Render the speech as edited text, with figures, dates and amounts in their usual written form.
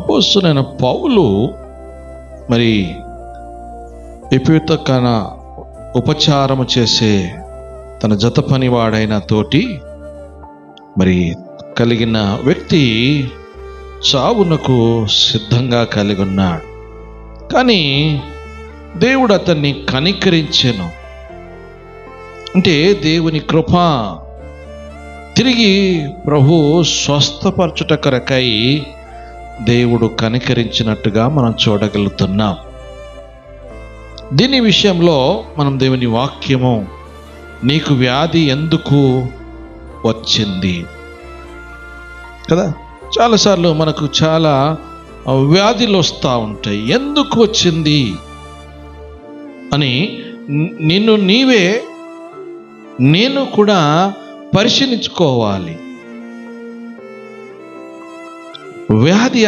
అపోస్తలుడైన పౌలు మరి విపరీతకన ఉపచారము చేసే తన జత పనివాడైన తోటి మరి కలిగిన వ్యక్తి చావునకు సిద్ధంగా కలిగి ఉన్నాడు. కానీ దేవుడు అతన్ని కనికరించెను. అంటే దేవుని కృప తిరిగి ప్రభు స్వస్థపరచుట కొరకై దేవుడు కనికరించినట్టుగా మనం చూడగలుగుతున్నాం. దీని విషయంలో మనం దేవుని వాక్యము, నీకు వ్యాధి ఎందుకు వచ్చింది కదా, చాలాసార్లు మనకు చాలా వ్యాధులు వస్తూ ఉంటాయి. ఎందుకు వచ్చింది అని నేను కూడా పరిశీలించుకోవాలి. వ్యాధి